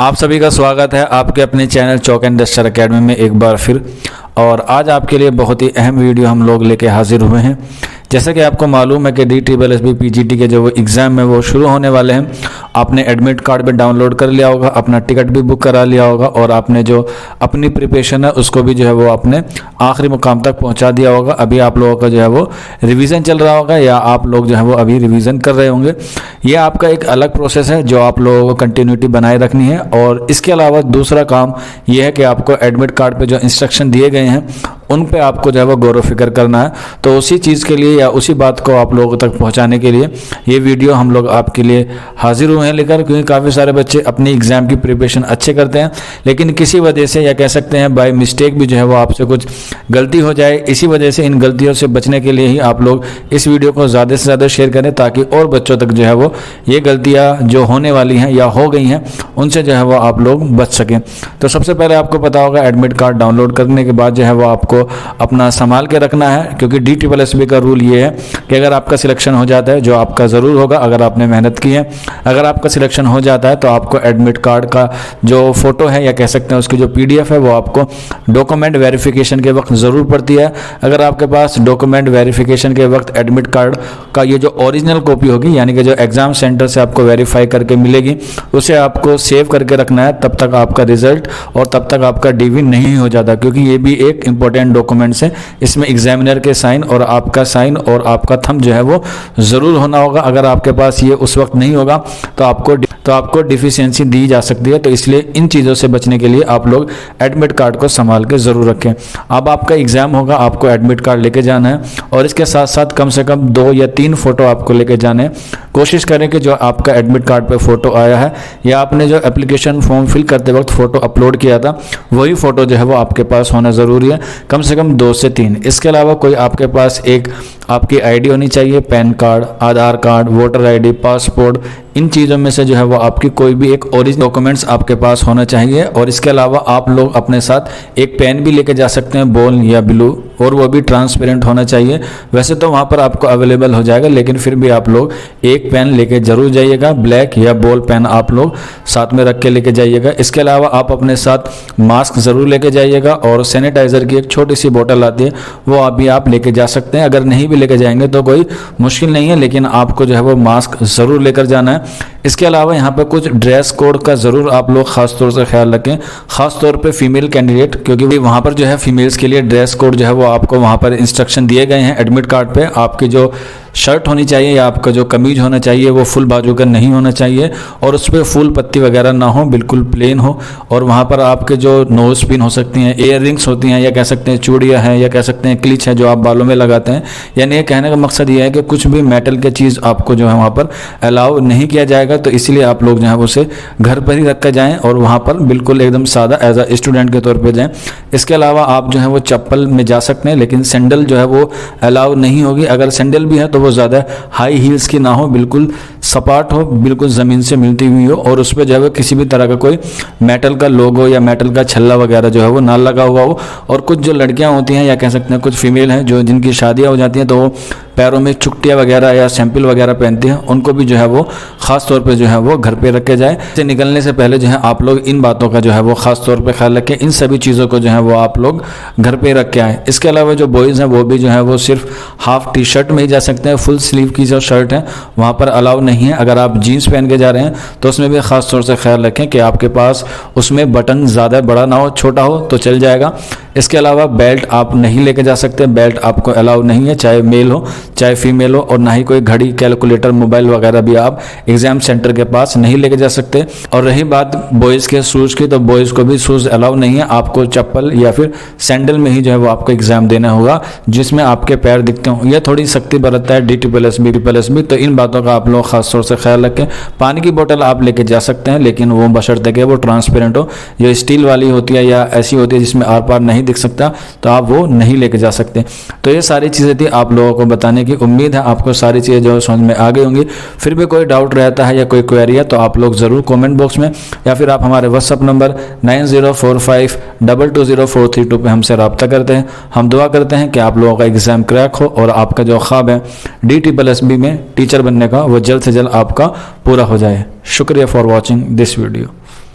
आप सभी का स्वागत है आपके अपने channel chalk and duster academy में एक बार फिर। और आज आपके लिए बहुत ही अहम वीडियो हम लोग लेके हाजिर हुए हैं। जैसा कि आपको मालूम है कि DSSB PGT के जो एग्ज़ाम है वो शुरू होने वाले हैं। आपने एडमिट कार्ड भी डाउनलोड कर लिया होगा, अपना टिकट भी बुक करा लिया होगा और आपने जो अपनी प्रिपरेशन है उसको भी जो है वो आपने आखिरी मुकाम तक पहुंचा दिया होगा। अभी आप लोगों का जो है वो रिवीजन चल रहा होगा या आप लोग जो है वो अभी रिवीजन कर रहे होंगे। ये आपका एक अलग प्रोसेस है जो आप लोगों को कंटिन्यूटी बनाए रखनी है। और इसके अलावा दूसरा काम यह है कि आपको एडमिट कार्ड पे जो इंस्ट्रक्शन दिए गए हैं उन पे आपको जो है वो गौर फिक्र करना है। तो उसी चीज़ के लिए या उसी बात को आप लोगों तक पहुंचाने के लिए ये वीडियो हम लोग आपके लिए हाजिर हुए हैं लेकर, क्योंकि काफ़ी सारे बच्चे अपनी एग्ज़ाम की प्रिपरेशन अच्छे करते हैं लेकिन किसी वजह से या कह सकते हैं बाय मिस्टेक भी जो है वो आपसे कुछ गलती हो जाए। इसी वजह से इन गलतियों से बचने के लिए ही आप लोग इस वीडियो को ज़्यादा से ज़्यादा शेयर करें ताकि और बच्चों तक जो है वो ये गलतियाँ जो होने वाली हैं या हो गई हैं उनसे जो है वो आप लोग बच सकें। तो सबसे पहले आपको पता होगा एडमिट कार्ड डाउनलोड करने के बाद जो है वो आपको अपना संभाल के रखना है, क्योंकि DSSB का रूल ये है कि अगर आपका सिलेक्शन हो जाता है, जो आपका ज़रूर होगा अगर आपने मेहनत की है, अगर आपका सिलेक्शन हो जाता है तो आपको एडमिट कार्ड का जो फ़ोटो है या कह सकते हैं उसकी जो PDF है वो आपको डॉक्यूमेंट वेरिफिकेशन के वक्त ज़रूर पड़ती है। अगर आपके पास डॉक्यूमेंट वेरिफिकेशन के वक्त एडमिट कार्ड का ये जो ओरिजिनल कॉपी होगी यानी कि जो एग्ज़ाम सेंटर से आपको वेरीफाई करके मिलेगी उसे आपको सेव करके रखना है, तब तक आपका रिजल्ट और तब तक आपका DV नहीं हो जाता, क्योंकि ये भी एक इंपॉर्टेंट डॉक्यूमेंट है। इसमें एग्जामिनर के साइन और आपका साइन और आपका थंब जो है वो जरूर होना होगा। अगर आपके पास ये उस वक्त नहीं होगा तो आपको डिफिशियंसी दी जा सकती है। तो इसलिए इन चीज़ों से बचने के लिए आप लोग एडमिट कार्ड को संभाल के ज़रूर रखें। अब आपका एग्ज़ाम होगा, आपको एडमिट कार्ड लेके जाना है और इसके साथ साथ कम से कम 2 या 3 फोटो आपको लेके जाने हैं। कोशिश करें कि जो आपका एडमिट कार्ड पे फ़ोटो आया है या आपने जो एप्लीकेशन फॉर्म फिल करते वक्त फ़ोटो अपलोड किया था वही फ़ोटो जो है वो आपके पास होना ज़रूरी है, कम से कम 2 से 3। इसके अलावा कोई आपके पास एक आपकी ID होनी चाहिए, पैन कार्ड, आधार कार्ड, वोटर ID, पासपोर्ट, इन चीज़ों में से जो है वो आपकी कोई भी एक ओरिजिनल डॉक्यूमेंट्स आपके पास होना चाहिए। और इसके अलावा आप लोग अपने साथ एक पेन भी लेके जा सकते हैं, बॉल या ब्लू, और वो भी ट्रांसपेरेंट होना चाहिए। वैसे तो वहाँ पर आपको अवेलेबल हो जाएगा लेकिन फिर भी आप लोग एक पेन लेके जरूर जाइएगा, ब्लैक या बॉल पेन आप लोग साथ में रख के लेके जाइएगा। इसके अलावा आप अपने साथ मास्क ज़रूर लेके जाइएगा और सैनिटाइज़र की एक छोटी सी बोतल आती है वो अभी आप लेके जा सकते हैं। अगर नहीं भी लेके जाएंगे तो कोई मुश्किल नहीं है, लेकिन आपको जो है वो मास्क ज़रूर लेकर जाना है। इसके अलावा यहाँ पर कुछ ड्रेस कोड का ज़रूर आप लोग ख़ास तौर से ख्याल रखें, ख़ास तौर पे फीमेल कैंडिडेट, क्योंकि वहाँ पर जो है फीमेल्स के लिए ड्रेस कोड जो है वो आपको वहाँ पर इंस्ट्रक्शन दिए गए हैं। एडमिट कार्ड पे आपकी जो शर्ट होनी चाहिए या आपका जो कमीज होना चाहिए वो फुल बाजू का नहीं होना चाहिए और उस पर फुल पत्ती वगैरह ना हो, बिल्कुल प्लेन हो। और वहाँ पर आपके जो नोज पिन हो सकती हैं, ईयर रिंग्स होती हैं या कह सकते हैं चूड़ियाँ हैं या कह सकते हैं क्लिच है जो आप बालों में लगाते हैं। यानी ये कहने का मकसद ये है कि कुछ भी मेटल की चीज़ आपको जो है वहाँ पर अलाउ नहीं किया जाएगा। तो इसलिए आप लोग जो है उसे घर पर ही रख कर जाएँ और वहाँ पर बिल्कुल एकदम सादा एज अ स्टूडेंट के तौर पर जाएँ। इसके अलावा आप जो है वो चप्पल में जा सकते हैं लेकिन सैंडल जो है वो अलाउ नहीं होगी। अगर सैंडल भी है तो वो ज़्यादा हाई हील्स की ना हो, बिल्कुल सपाट हो, बिल्कुल ज़मीन से मिलती हुई हो और उस पर जो है वो किसी भी तरह का कोई मेटल का लोगो या मेटल का छल्ला वगैरह जो है वो ना लगा हुआ हो। और कुछ जो लड़कियां होती हैं या कह सकते हैं कुछ फीमेल हैं जो जिनकी शादियां हो जाती हैं तो वो पैरों में चुकटियाँ वगैरह या सैंपल वगैरह पहनती हैं, उनको भी जो है वो ख़ास तौर पे जो है वो घर पे रख के जाए। से निकलने से पहले जो है आप लोग इन बातों का जो है वो ख़ास तौर पे ख्याल रखें। इन सभी चीज़ों को जो है वो आप लोग घर पे रख के आएँ। इसके अलावा जो बॉयज़ हैं वो भी जो है वो सिर्फ हाफ टी-शर्ट में ही जा सकते हैं, फुल स्लीव की जो शर्ट है वहाँ पर अलाउ नहीं है। अगर आप जीन्स पहन के जा रहे हैं तो उसमें भी ख़ास तौर से ख्याल रखें कि आपके पास उसमें बटन ज़्यादा बड़ा ना हो, छोटा हो तो चल जाएगा। इसके अलावा बेल्ट आप नहीं लेके जा सकते, बेल्ट आपको अलाउ नहीं है, चाहे मेल हो चाहे फीमेल हो। और ना ही कोई घड़ी, कैलकुलेटर, मोबाइल वगैरह भी आप एग्जाम सेंटर के पास नहीं लेके जा सकते। और रही बात बॉयज़ के शूज़ की, तो बॉयज़ को भी शूज़ अलाउ नहीं है। आपको चप्पल या फिर सैंडल में ही जो है वो आपको एग्जाम देना होगा जिसमें आपके पैर दिखते हों। यह थोड़ी सख्ती बरतता है DSSB, तो इन बातों का आप लोग खास तौर से ख्याल रखें। पानी की बोतल आप लेके जा सकते हैं लेकिन वो बशर्ते कि वो ट्रांसपेरेंट हो, जो स्टील वाली होती है या ऐसी होती है जिसमें आर पार नहीं दिख सकता तो आप वो नहीं लेके जा सकते। तो ये सारी चीज़ें थी आप लोगों को बताने की। उम्मीद है आपको सारी चीज़ें जो समझ में आ गई होंगी। फिर भी कोई डाउट रहता है या कोई क्वेरी है तो आप लोग ज़रूर कमेंट बॉक्स में या फिर आप हमारे व्हाट्सअप नंबर 9045220432 पे हमसे रब्ता करते हैं। हम दुआ करते हैं कि आप लोगों का एग्ज़ाम क्रैक हो और आपका जो ख्वाब है DSSB में टीचर बनने का वो जल्द से जल्द आपका पूरा हो जाए। शुक्रिया फॉर वॉचिंग दिस वीडियो।